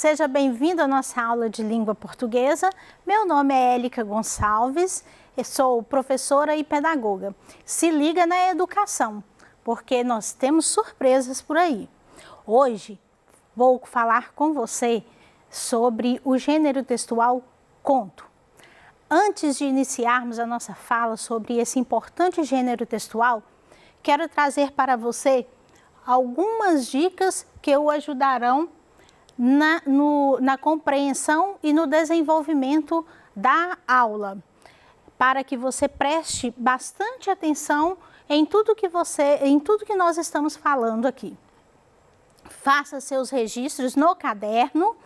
Seja bem-vindo à nossa aula de língua portuguesa. Meu nome é Élica Gonçalves, eu sou professora e pedagoga. Se liga na educação, porque nós temos surpresas por aí. Hoje vou falar com você sobre o gênero textual conto. Antes de iniciarmos a nossa fala sobre esse importante gênero textual, quero trazer para você algumas dicas que o ajudarão na compreensão e no desenvolvimento da aula, para que você preste bastante atenção em tudo que nós estamos falando aqui. Faça seus registros no caderno,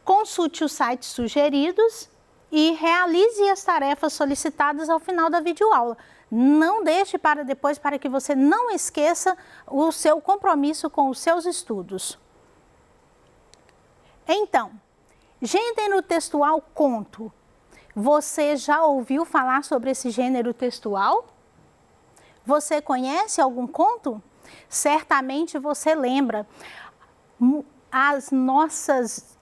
consulte os sites sugeridos e realize as tarefas solicitadas ao final da videoaula. Não deixe para depois, para que você não esqueça o seu compromisso com os seus estudos. Então, gênero textual conto. Você já ouviu falar sobre esse gênero textual? Você conhece algum conto? Certamente você lembra as nossas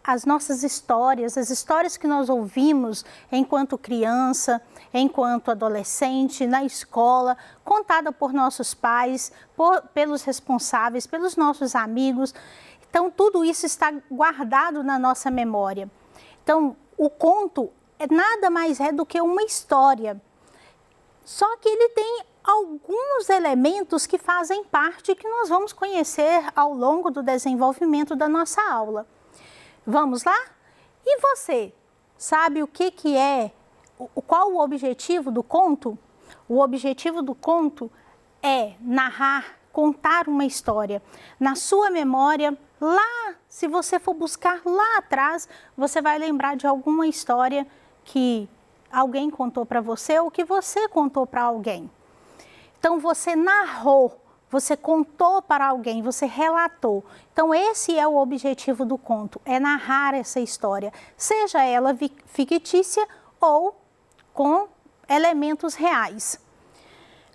histórias, as histórias que nós ouvimos enquanto criança, enquanto adolescente, na escola, contada por nossos pais, pelos responsáveis, pelos nossos amigos. Então, tudo isso está guardado na nossa memória. Então, o conto nada mais é do que uma história. Só que ele tem alguns elementos que fazem parte e que nós vamos conhecer ao longo do desenvolvimento da nossa aula. Vamos lá? E você, sabe qual o objetivo do conto? O objetivo do conto é narrar, contar uma história. Na sua memória, lá, se você for buscar lá atrás, você vai lembrar de alguma história que alguém contou para você ou que você contou para alguém. Então, você narrou, você contou para alguém, você relatou. Então, esse é o objetivo do conto, é narrar essa história, seja ela fictícia ou com elementos reais.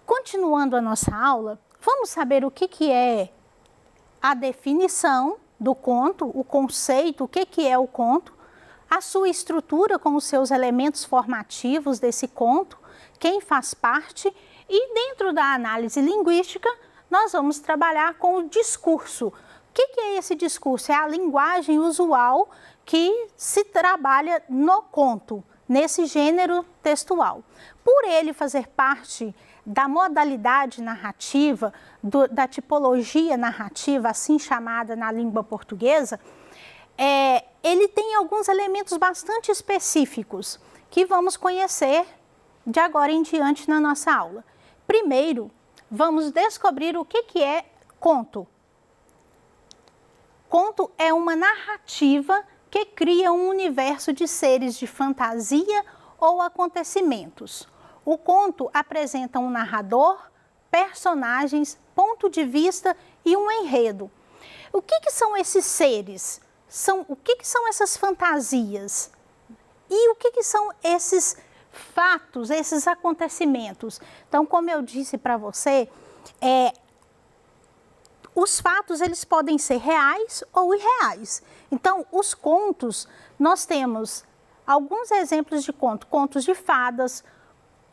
Continuando a nossa aula, vamos saber o que é a definição do conto, o conceito, o que é o conto, a sua estrutura com os seus elementos formativos desse conto, quem faz parte, e dentro da análise linguística, nós vamos trabalhar com o discurso. O que é esse discurso? É a linguagem usual que se trabalha no conto, nesse gênero textual. Por ele fazer parte da modalidade narrativa, da tipologia narrativa, assim chamada na língua portuguesa, ele tem alguns elementos bastante específicos que vamos conhecer de agora em diante na nossa aula. Primeiro, vamos descobrir o que é conto. Conto é uma narrativa que cria um universo de seres de fantasia ou acontecimentos. O conto apresenta um narrador, personagens, ponto de vista e um enredo. O que são esses seres? O que são essas fantasias? E o que são esses fatos, esses acontecimentos? Então, como eu disse para você, os fatos eles podem ser reais ou irreais. Então, os contos, nós temos alguns exemplos de conto, contos de fadas,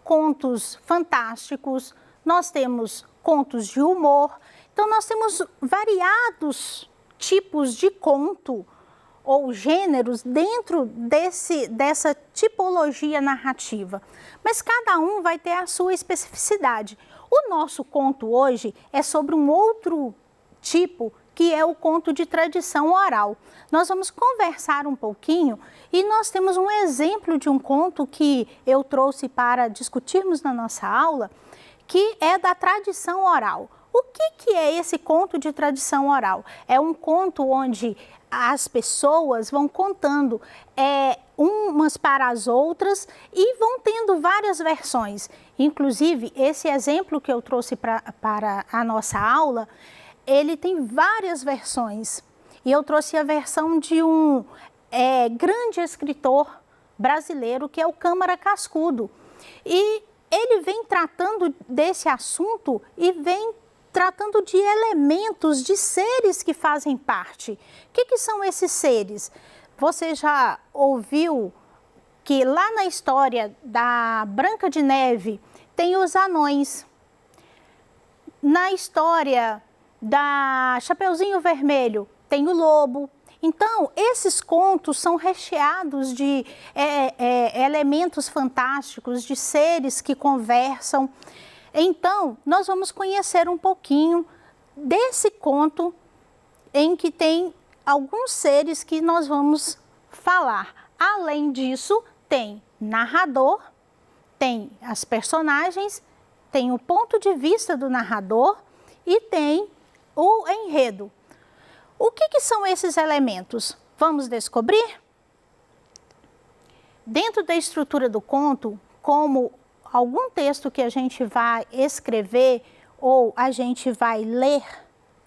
contos fantásticos, nós temos contos de humor. Então, nós temos variados tipos de conto ou gêneros dentro dessa tipologia narrativa. Mas cada um vai ter a sua especificidade. O nosso conto hoje é sobre um outro tipo, que é o conto de tradição oral. Nós vamos conversar um pouquinho e nós temos um exemplo de um conto que eu trouxe para discutirmos na nossa aula, que é da tradição oral. O que é esse conto de tradição oral? É um conto onde as pessoas vão contando umas para as outras e vão tendo várias versões. Inclusive, esse exemplo que eu trouxe para a nossa aula, ele tem várias versões. E eu trouxe a versão de um grande escritor brasileiro, que é o Câmara Cascudo. E ele vem tratando desse assunto e vem tratando de elementos, de seres que fazem parte. O que são esses seres? Você já ouviu que lá na história da Branca de Neve tem os anões. Na história da Chapeuzinho Vermelho tem o lobo. Então, esses contos são recheados de elementos fantásticos, de seres que conversam. Então, nós vamos conhecer um pouquinho desse conto em que tem alguns seres que nós vamos falar. Além disso, tem narrador, tem as personagens, tem o ponto de vista do narrador e tem o enredo. O que são esses elementos? Vamos descobrir? Dentro da estrutura do conto, como algum texto que a gente vai escrever ou a gente vai ler,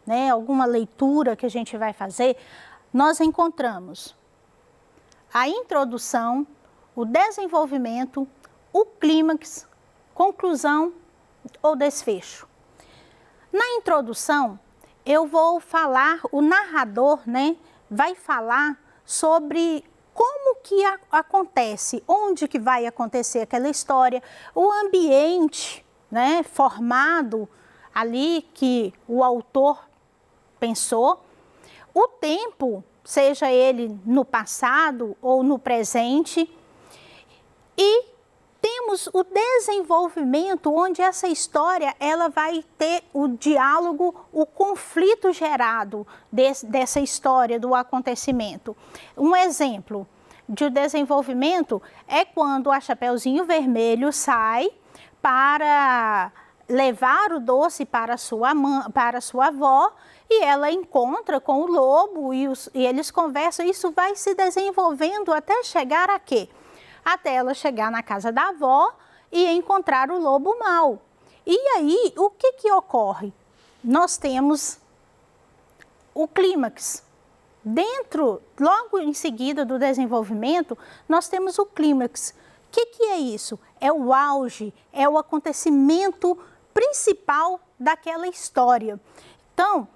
né, alguma leitura que a gente vai fazer, nós encontramos a introdução, o desenvolvimento, o clímax, conclusão ou desfecho. Na introdução, eu vou falar, o narrador, né, vai falar sobre como que acontece, onde que vai acontecer aquela história, o ambiente, né, formado ali que o autor pensou, o tempo, seja ele no passado ou no presente, e temos o desenvolvimento onde essa história ela vai ter o diálogo, o conflito gerado dessa história, do acontecimento. Um exemplo de desenvolvimento é quando a Chapeuzinho Vermelho sai para levar o doce para sua avó e ela encontra com o lobo e eles conversam. Isso vai se desenvolvendo até chegar a quê? Até ela chegar na casa da avó e encontrar o lobo mau. E aí, o que ocorre? Nós temos o clímax. Dentro, logo em seguida do desenvolvimento, nós temos o clímax. O que é isso? É o auge, é o acontecimento principal daquela história. Então,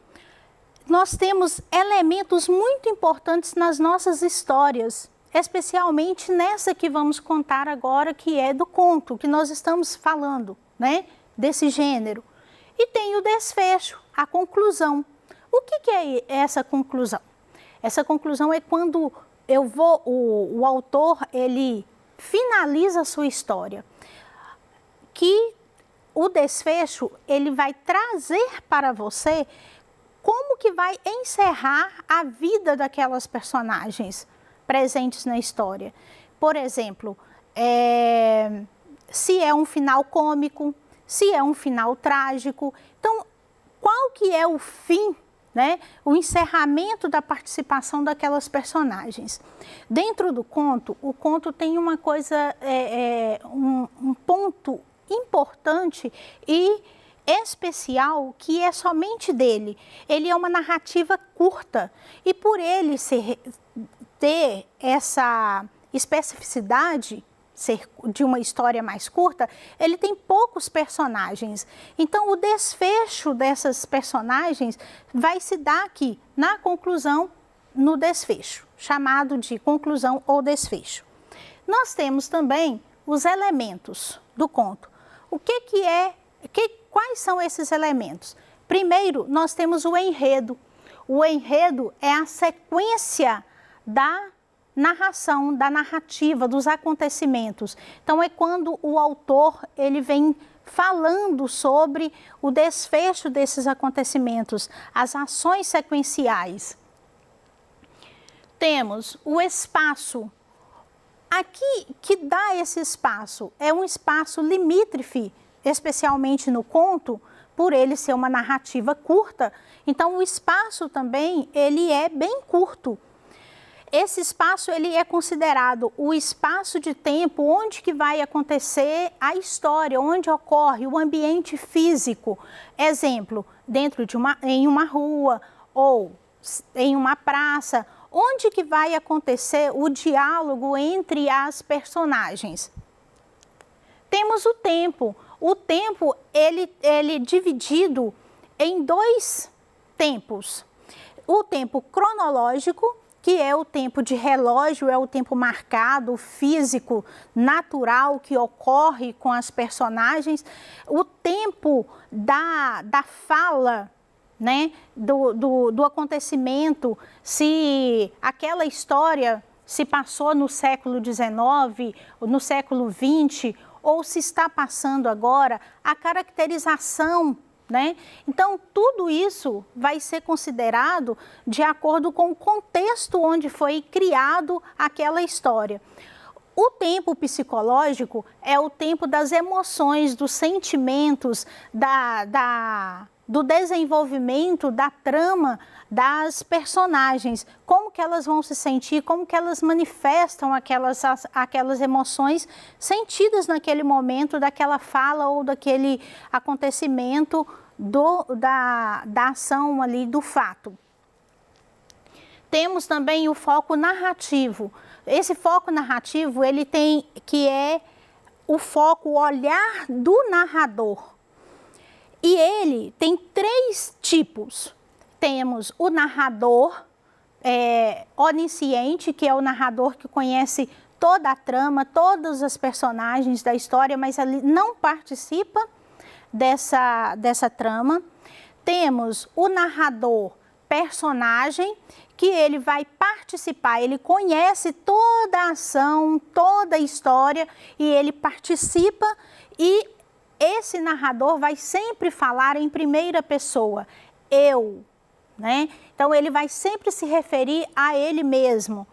nós temos elementos muito importantes nas nossas histórias, especialmente nessa que vamos contar agora, que é do conto, que nós estamos falando, né, desse gênero. E tem o desfecho, a conclusão. O que é essa conclusão? Essa conclusão é quando o autor, ele finaliza a sua história, que o desfecho, ele vai trazer para você como que vai encerrar a vida daquelas personagens presentes na história. Por exemplo, se é um final cômico, se é um final trágico. Então, qual que é o fim, né? O encerramento da participação daquelas personagens. Dentro do conto, o conto tem uma coisa, um ponto importante e especial que é somente dele. Ele é uma narrativa curta e por ele ter essa especificidade, ser de uma história mais curta, ele tem poucos personagens. Então, o desfecho dessas personagens vai se dar aqui, na conclusão, no desfecho, chamado de conclusão ou desfecho. Nós temos também os elementos do conto. Quais são esses elementos? Primeiro, nós temos o enredo. O enredo é a sequência da narração, da narrativa, dos acontecimentos. Então, é quando o autor ele vem falando sobre o desfecho desses acontecimentos, as ações sequenciais. Temos o espaço. Aqui, que dá esse espaço, é um espaço limítrofe, especialmente no conto, por ele ser uma narrativa curta. Então, o espaço também, ele é bem curto. Esse espaço, ele é considerado o espaço de tempo onde que vai acontecer a história, onde ocorre o ambiente físico. Exemplo, em uma rua ou em uma praça, onde que vai acontecer o diálogo entre as personagens. Temos o tempo. O tempo, ele é dividido em dois tempos. O tempo cronológico, que é o tempo de relógio, é o tempo marcado, físico, natural, que ocorre com as personagens. O tempo da fala, né, do acontecimento, se aquela história se passou no século XIX, no século XX, ou se está passando agora, a caracterização, né? Então, tudo isso vai ser considerado de acordo com o contexto onde foi criado aquela história. O tempo psicológico é o tempo das emoções, dos sentimentos, do desenvolvimento da trama das personagens, como que elas vão se sentir, como que elas manifestam aquelas emoções sentidas naquele momento, daquela fala ou daquele acontecimento, da ação ali, do fato. Temos também o foco narrativo. Esse foco narrativo, ele tem, que é o foco, o olhar do narrador. E ele tem três tipos. Temos o narrador onisciente, que é o narrador que conhece toda a trama, todas as personagens da história, mas ele não participa dessa trama. Temos o narrador personagem, que ele vai participar, ele conhece toda a ação, toda a história e ele participa, e esse narrador vai sempre falar em primeira pessoa, eu, né? Então ele vai sempre se referir a ele mesmo,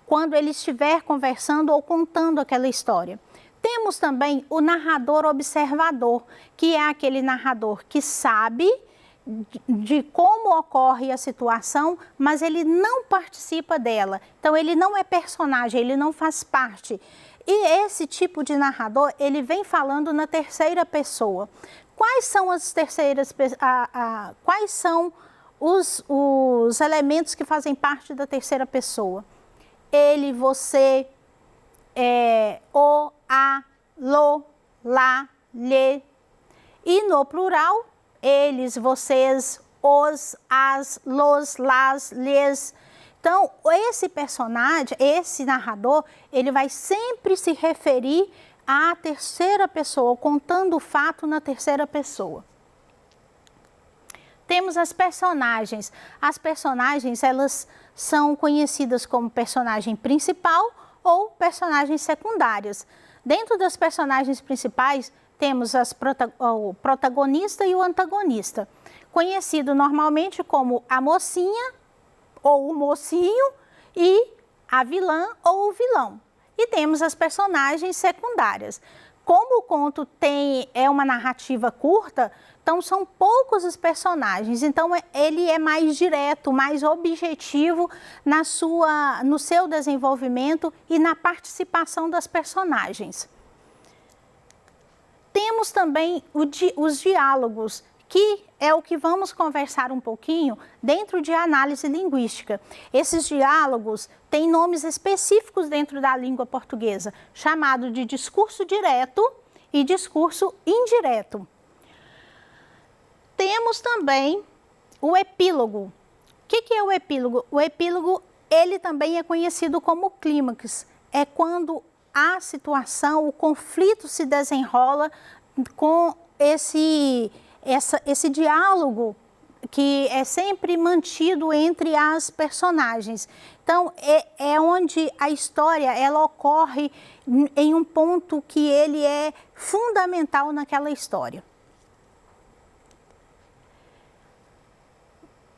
quando ele estiver conversando ou contando aquela história. Temos também o narrador observador, que é aquele narrador que sabe de como ocorre a situação, mas ele não participa dela. Então ele não é personagem, ele não faz parte. E esse tipo de narrador, ele vem falando na terceira pessoa. Quais são as terceiras, quais são os elementos que fazem parte da terceira pessoa? Ele, você, o, a, lo, lá, lhe. E no plural, eles, vocês, os, as, los, las, lhes. Então, esse personagem, esse narrador, ele vai sempre se referir à terceira pessoa, contando o fato na terceira pessoa. Temos as personagens. As personagens, elas são conhecidas como personagem principal ou personagens secundárias. Dentro das personagens principais, temos o protagonista e o antagonista, conhecido normalmente como a mocinha ou o mocinho e a vilã ou o vilão. E temos as personagens secundárias. Como o conto é uma narrativa curta, então são poucos os personagens, então ele é mais direto, mais objetivo no seu desenvolvimento e na participação das personagens. Temos também os diálogos, que é o que vamos conversar um pouquinho dentro de análise linguística. Esses diálogos têm nomes específicos dentro da língua portuguesa, chamado de discurso direto e discurso indireto. Temos também o epílogo. O que é o epílogo? O epílogo, ele também é conhecido como clímax. É quando a situação, o conflito se desenrola com esse diálogo que é sempre mantido entre as personagens. Então, é onde a história ela ocorre em um ponto que ele é fundamental naquela história.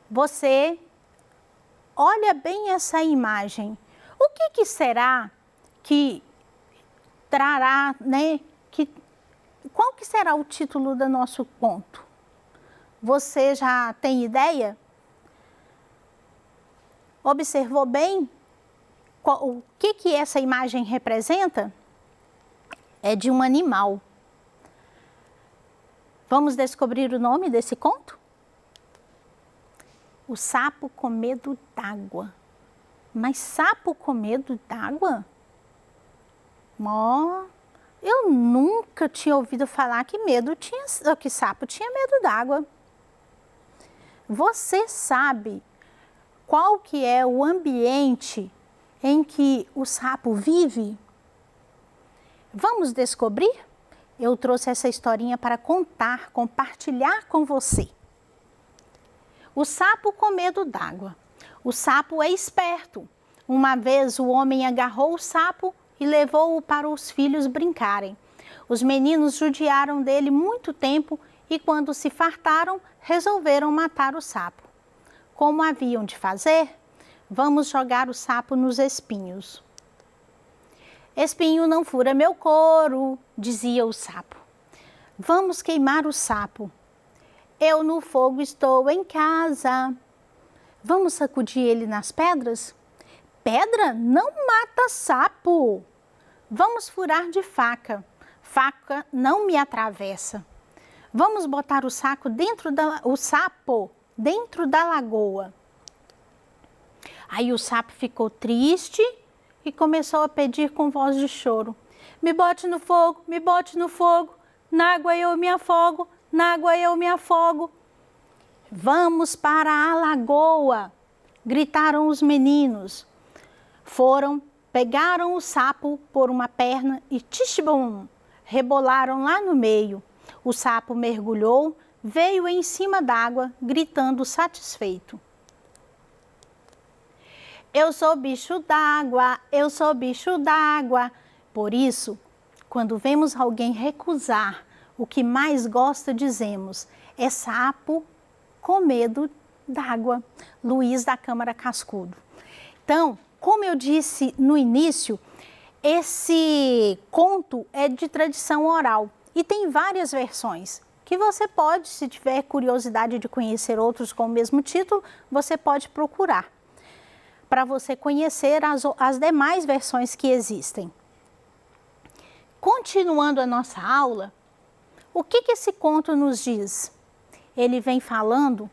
Você olha bem essa imagem. O que será que trará, né? Qual que será o título do nosso conto? Você já tem ideia? Observou bem o que essa imagem representa? É de um animal. Vamos descobrir o nome desse conto? O sapo com medo d'água. Mas sapo com medo d'água? Eu nunca tinha ouvido falar que sapo tinha medo d'água. Você sabe qual que é o ambiente em que o sapo vive? Vamos descobrir? Eu trouxe essa historinha para contar, compartilhar com você. O sapo com medo d'água. O sapo é esperto. Uma vez o homem agarrou o sapo e levou-o para os filhos brincarem. Os meninos judiaram dele muito tempo e, quando se fartaram, resolveram matar o sapo. Como haviam de fazer? Vamos jogar o sapo nos espinhos. Espinho não fura meu couro, dizia o sapo. Vamos queimar o sapo. Eu no fogo estou em casa. Vamos sacudir ele nas pedras? Pedra não mata sapo. Vamos furar de faca. Faca não me atravessa. Vamos botar o sapo dentro da lagoa. Aí o sapo ficou triste e começou a pedir com voz de choro. Me bote no fogo, na água eu me afogo, na água eu me afogo. Vamos para a lagoa, gritaram os meninos. Foram, pegaram o sapo por uma perna e tishbum, rebolaram lá no meio. O sapo mergulhou, veio em cima d'água, gritando satisfeito. Eu sou bicho d'água, eu sou bicho d'água. Por isso, quando vemos alguém recusar o que mais gosta, dizemos, é sapo com medo d'água. Luiz da Câmara Cascudo. Então, como eu disse no início, esse conto é de tradição oral e tem várias versões que você pode, se tiver curiosidade de conhecer outros com o mesmo título, você pode procurar para você conhecer as demais versões que existem. Continuando a nossa aula, o que esse conto nos diz? Ele vem falando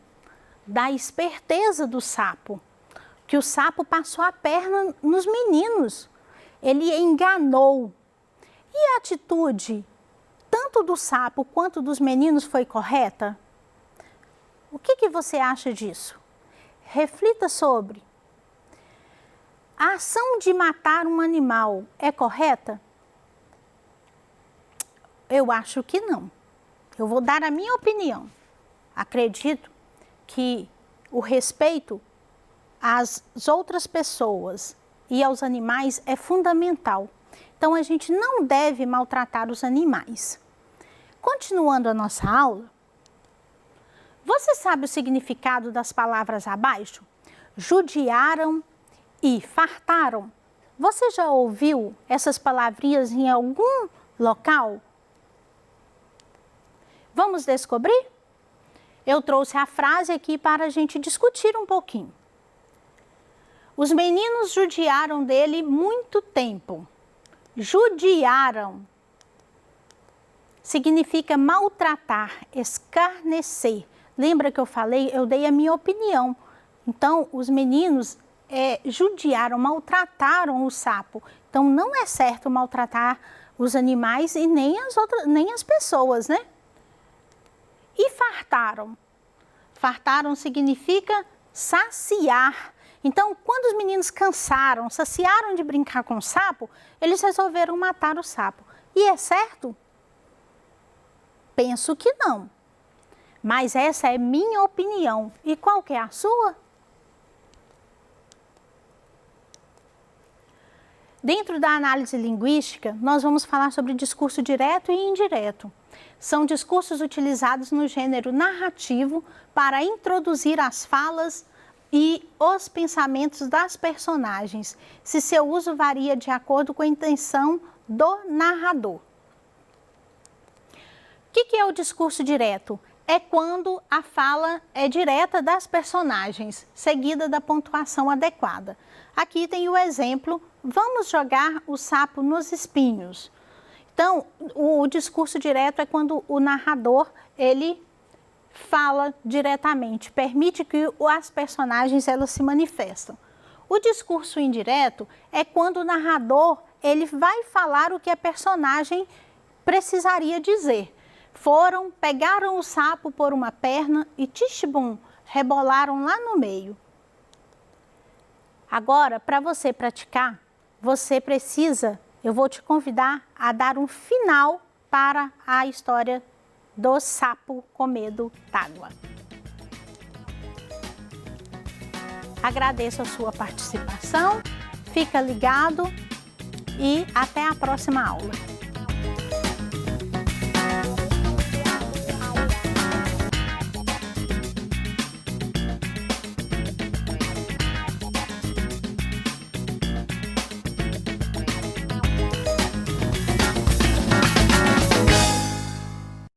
da esperteza do sapo, que o sapo passou a perna nos meninos, ele enganou. E a atitude, tanto do sapo quanto dos meninos, foi correta? O que você acha disso? Reflita sobre. A ação de matar um animal é correta? Eu acho que não. Eu vou dar a minha opinião. Acredito que o respeito às outras pessoas e aos animais é fundamental. Então, a gente não deve maltratar os animais. Continuando a nossa aula, você sabe o significado das palavras abaixo? Judiaram e fartaram. Você já ouviu essas palavrinhas em algum local? Vamos descobrir? Eu trouxe a frase aqui para a gente discutir um pouquinho. Os meninos judiaram dele muito tempo. Judiaram significa maltratar, escarnecer. Lembra que eu falei? Eu dei a minha opinião. Então, os meninos judiaram, maltrataram o sapo. Então, não é certo maltratar os animais e nem as pessoas, né? E fartaram. Fartaram significa saciar. Então, quando os meninos cansaram, saciaram de brincar com o sapo, eles resolveram matar o sapo. E é certo? Penso que não. Mas essa é minha opinião. E qual que é a sua? Dentro da análise linguística, nós vamos falar sobre discurso direto e indireto. São discursos utilizados no gênero narrativo para introduzir as falas e os pensamentos das personagens, se seu uso varia de acordo com a intenção do narrador. O que é o discurso direto? É quando a fala é direta das personagens, seguida da pontuação adequada. Aqui tem o exemplo, vamos jogar o sapo nos espinhos. Então, o discurso direto é quando o narrador, ele fala diretamente, permite que as personagens elas se manifestam. O discurso indireto é quando o narrador, ele vai falar o que a personagem precisaria dizer. Foram, pegaram o sapo por uma perna e tishbum, rebolaram lá no meio. Agora, para você praticar, você precisa, eu vou te convidar a dar um final para a história do sapo com medo d'água. Agradeço a sua participação, fica ligado e até a próxima aula.